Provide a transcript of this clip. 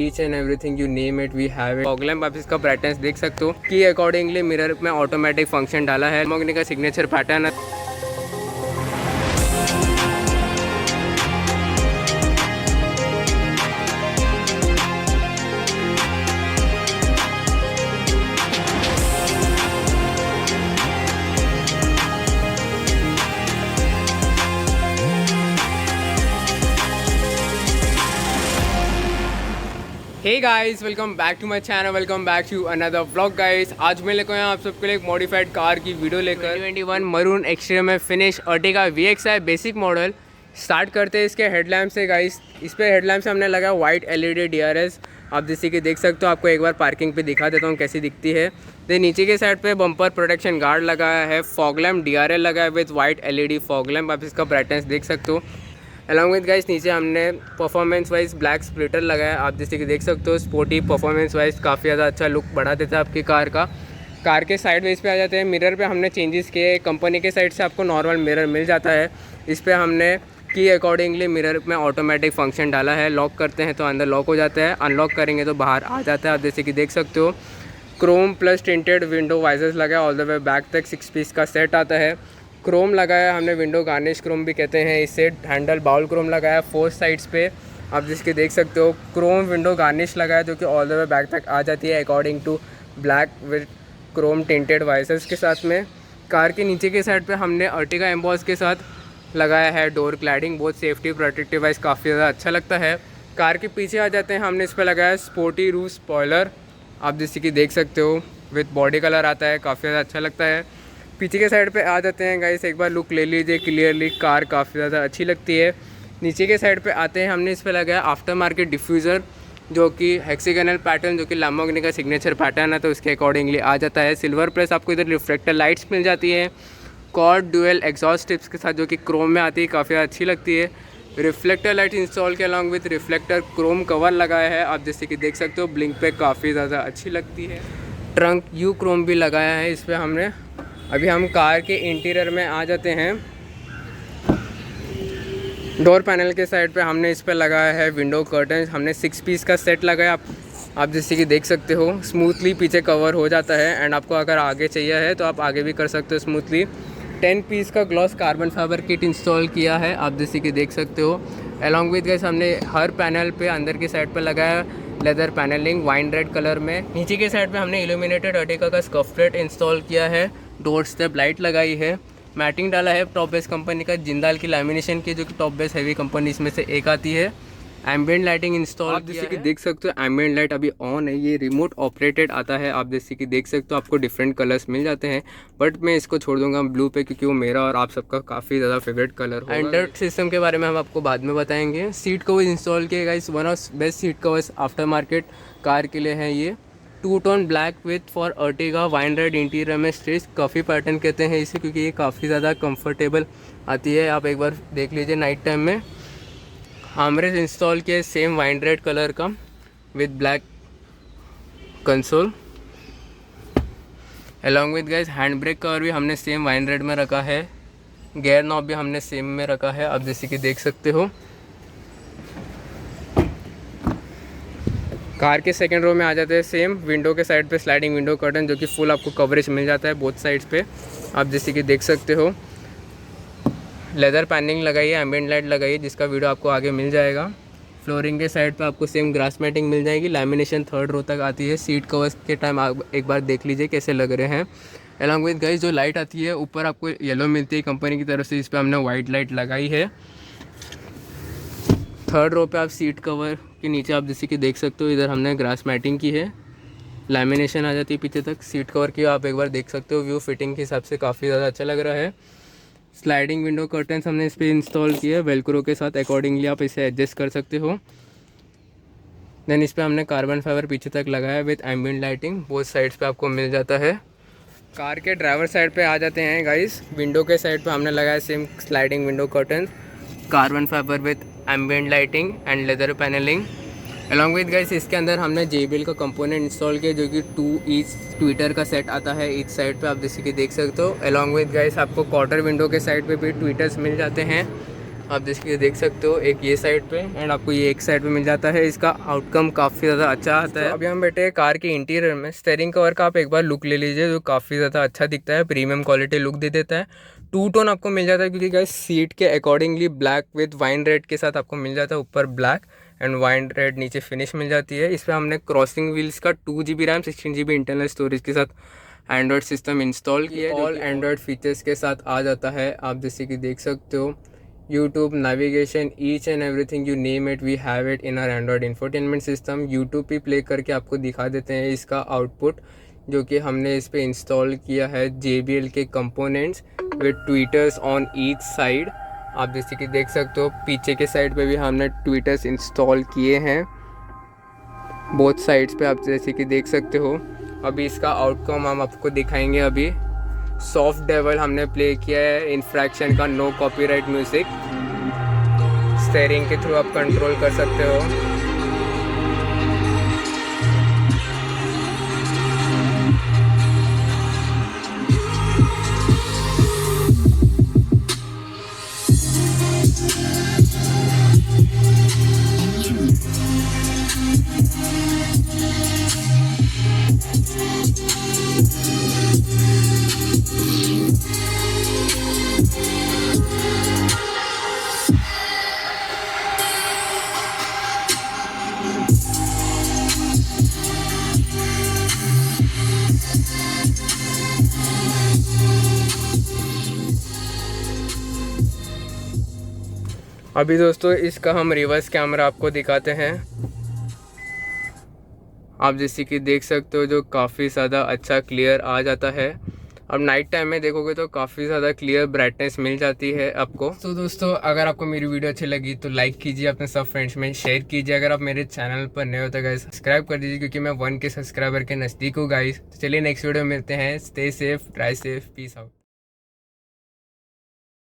Each and everything you name it we have it. Fog lamp आप इसका brightness देख सकते हो कि अकॉर्डिंगली मिरर में ऑटोमेटिक फंक्शन डाला है। लैम्बोर्गिनी का सिग्नेचर पैटर्न है। Hey guys, welcome back to my channel, welcome back to another vlog guys. आज मैं लेकर आया आप सबके लिए एक मॉडिफाइड कार की वीडियो लेकर 2021 मरून एक्सटीरियर में finish Ertiga VXI basic model. Start करते हैं इसके हेडलैम्प से गाइस। इस पे हेडलैम्प से हमने लगाया वाइट LED DRS। आप जैसे कि देख सकते हो, आपको एक बार पार्किंग पे दिखा देता हूँ कैसी दिखती है। तो नीचे के साइड पे बम्पर प्रोटेक्शन गार्ड लगाया है, फॉग लैम्प DRL लगाया है with white LED fog lamp. आप इसका ब्राइटनेस देख सकते हो। अलॉन्ग विद गाइस नीचे हमने परफॉर्मेंस वाइज ब्लैक स्प्लिटर लगाया है। आप जैसे कि देख सकते हो, स्पोर्टी परफॉर्मेंस वाइज काफ़ी ज़्यादा अच्छा लुक बढ़ा देता है आपकी कार का। कार के साइड वेज पे आ जाते हैं। मिरर पे हमने चेंजेस किए। कंपनी के साइड से आपको नॉर्मल मिरर मिल जाता है। इस पर हमने की अकॉर्डिंगली मिरर में ऑटोमेटिक फंक्शन डाला है। लॉक करते हैं तो अंदर लॉक हो जाता है, अनलॉक करेंगे तो बाहर आ जाता है। आप जैसे कि देख सकते हो, Chrome plus tinted window visors लगाया। ऑल द वे बैक तक 6 पीस का सेट आता है। क्रोम लगाया हमने, विंडो गार्निश क्रोम भी कहते हैं इसे। हैंडल बाउल क्रोम लगाया 4 साइड्स पे। आप जिसके देख सकते हो, क्रोम विंडो गार्निश लगाया जो कि ऑल द वे बैक तक आ जाती है according to black with chrome tinted visors के साथ में। कार के नीचे के साइड पे हमने अर्टिगा एम्बॉस के साथ लगाया है डोर क्लैडिंग। बहुत सेफ्टी प्रोटेक्टिव वाइज काफ़ी ज़्यादा अच्छा लगता है। कार के पीछे आ जाते हैं, हमने इस पर लगाया स्पोर्टी रूफ स्पॉयलर। आप जैसे कि देख सकते हो, विद बॉडी कलर आता है, काफ़ी ज़्यादा अच्छा लगता है। पीछे के साइड पे आ जाते हैं गाइस, एक बार लुक ले लीजिए क्लियरली। कार काफ़ी ज़्यादा अच्छी लगती है। नीचे के साइड पे आते हैं, हमने इस पर लगाया आफ्टर मार्केट डिफ्यूज़र जो कि हेक्सागोनल पैटर्न, जो कि लैम्बोर्गिनी का सिग्नेचर पैटर्न है, तो उसके अकॉर्डिंगली आ जाता है। सिल्वर प्लस आपको इधर रिफ्लेक्टर लाइट्स मिल जाती है। कॉर्ड ड्यूअल एग्जॉस्ट टिप्स के साथ जो कि क्रोम में आती है, काफ़ी अच्छी लगती है। रिफ्लेक्टर लाइट इंस्टॉल के along with reflector Chrome cover लगाया है। आप जैसे कि देख सकते हो, ब्लिंक पे काफ़ी ज़्यादा अच्छी लगती है। ट्रंक यू क्रोम भी लगाया है इस पर हमने। अभी हम कार के इंटीरियर में आ जाते हैं। डोर पैनल के साइड पे हमने इस पर लगाया है विंडो कर्टन। हमने 6 पीस का सेट लगाया। आप जैसे कि देख सकते हो, स्मूथली पीछे कवर हो जाता है। एंड आपको अगर आगे चाहिए है तो आप आगे भी कर सकते हो स्मूथली। 10 पीस का gloss carbon fibre kit install किया है। आप जैसे कि देख सकते हो, अलॉन्ग विद गाइस हमने हर पैनल पे अंदर की साइड पे लगाया leather panelling wine red colour में। नीचे के साइड पे हमने इल्यूमिनेटेड अर्टिगा का स्कफ प्लेट इंस्टॉल किया है। डोर स्टेप लाइट लगाई है। मैटिंग डाला है टॉप बेस कंपनी का, जिंदाल की लैमिनेशन की, जो कि टॉप बेस हैवी कंपनीज में से एक आती है। एम्बियंट लाइटिंग इंस्टॉल आप जैसे कि देख सकते हो, एम्बियंट लाइट अभी ऑन है। ये रिमोट ऑपरेटेड आता है। आप जैसे कि देख सकते हो, आपको डिफरेंट कलर्स मिल जाते हैं, बट मैं इसको छोड़ दूंगा ब्लू पे, क्योंकि वो मेरा और आप सबका काफ़ी ज़्यादा फेवरेट कलर होगा। एंड्रॉइड सिस्टम के बारे में हम आपको बाद में बताएंगे। सीट कवर्स इंस्टॉल किए guys, one of best seat covers after market car के लिए हैं ये। 2 tone black with for Ertiga wine red interior में स्ट्रेच कॉफ़ी पैटर्न कहते हैं इसे, क्योंकि ये काफ़ी ज़्यादा कंफर्टेबल आती है। आप एक बार देख लीजिए नाइट टाइम में। आर्मरेस्ट इंस्टॉल किया सेम वाइन रेड कलर का with black console. Along with guys hand brake cover भी हमने सेम वाइन रेड में रखा है। गेयर नॉब भी हमने सेम में रखा है, आप जैसे कि देख सकते हो। कार के सेकंड रो में आ जाते हैं। सेम विंडो के साइड पे स्लाइडिंग विंडो कर्टन, जो कि फुल आपको कवरेज मिल जाता है बोथ साइड्स पे। आप जैसे कि देख सकते हो, लेदर पैनलिंग लगाई है, एम्बियंट लाइट लगाई है, जिसका वीडियो आपको आगे मिल जाएगा। फ्लोरिंग के साइड पे आपको सेम ग्रास मैटिंग मिल जाएगी। लैमिनेशन 3rd रो तक आती है। सीट कवर्स के टाइम आप एक बार देख लीजिए कैसे लग रहे हैं। अलॉन्ग विद गाइस जो लाइट आती है ऊपर आपको येलो मिलती है कंपनी की तरफ से, इस पर हमने वाइट लाइट लगाई है। 3rd रो पे आप सीट कवर के नीचे आप जैसे कि देख सकते हो, इधर हमने ग्रास मैटिंग की है। लैमिनेशन आ जाती है पीछे तक। सीट कवर की आप एक बार देख सकते हो, व्यू फिटिंग के हिसाब से काफ़ी ज़्यादा अच्छा लग रहा है। स्लाइडिंग विंडो कर्टन्स हमने इस पर इंस्टॉल किया है वेलक्रो के साथ, अकॉर्डिंगली आप इसे एडजस्ट कर सकते हो। देन इस पर हमने कार्बन फाइबर पीछे तक लगाया with ambient lighting, both sides पे आपको मिल जाता है। कार के ड्राइवर साइड पे आ जाते हैं गाइस। विंडो के साइड पे हमने लगाया same sliding window curtain, carbon fibre with ambient lighting and leather panelling. Along with guys इसके अंदर हमने JBL का कंपोनेंट इंस्टॉल किया, जो कि 2 ईच ट्विटर का सेट आता है ईच साइड पे, आप जैसे कि देख सकते हो। अलॉन्ग विद गाइस आपको क्वार्टर विंडो के साइड पे भी ट्विटर्स मिल जाते हैं। आप जैसे देख सकते हो, एक ये साइड पे एंड आपको ये एक साइड पे मिल जाता है। इसका आउटकम काफ़ी ज़्यादा अच्छा आता है। तो अभी हम बैठे हैं कार के इंटीरियर में। स्टीयरिंग कवर का आप एक बार लुक ले लीजिए, जो काफ़ी ज़्यादा अच्छा दिखता है, प्रीमियम क्वालिटी लुक दे देता है। टू टोन आपको मिल जाता है, क्योंकि गाइस सीट के accordingly black with wine red के साथ आपको मिल जाता है, ऊपर ब्लैक एंड वाइन रेड नीचे फिनिश मिल जाती है। इस पर हमने क्रॉसिंग व्हील्स का 2 GB RAM 16 GB internal storage के साथ एंड्रॉयड सिस्टम इंस्टॉल किया है। ऑल एंड्रॉयड फीचर्स के साथ आ जाता है। आप जैसे कि देख सकते हो, YouTube, navigation, each and everything you name it we have it in our android infotainment system. YouTube पे प्ले करके आपको दिखा देते हैं इसका आउटपुट, जो कि हमने इस पे इंस्टॉल किया है JBL के components with tweeters on each side. आप जैसे कि देख सकते हो, पीछे के साइड पे भी हमने ट्वीटर्स इंस्टॉल किए हैं बोथ साइड्स पे, आप जैसे कि देख सकते हो। अभी इसका आउटकम हम आपको दिखाएंगे। अभी सॉफ्ट डेवल हमने प्ले किया है, इन्फ्रैक्शन का, नो कॉपीराइट म्यूजिक। स्टीयरिंग के थ्रू आप कंट्रोल कर सकते हो। अभी दोस्तों इसका हम रिवर्स कैमरा आपको दिखाते हैं। आप जैसे कि देख सकते हो, जो काफ़ी ज़्यादा अच्छा क्लियर आ जाता है। अब नाइट टाइम में देखोगे तो काफ़ी ज़्यादा क्लियर ब्राइटनेस मिल जाती है आपको। तो दोस्तों, अगर आपको मेरी वीडियो अच्छी लगी तो लाइक कीजिए, अपने सब फ्रेंड्स में शेयर कीजिए। अगर आप मेरे चैनल पर नए हो तो गाइस सब्सक्राइब कर दीजिए, क्योंकि मैं 1K सब्सक्राइबर के नज़दीक हूँ गाइस। तो चलिए नेक्स्ट वीडियो में मिलते हैं। Stay safe, drive safe, peace out.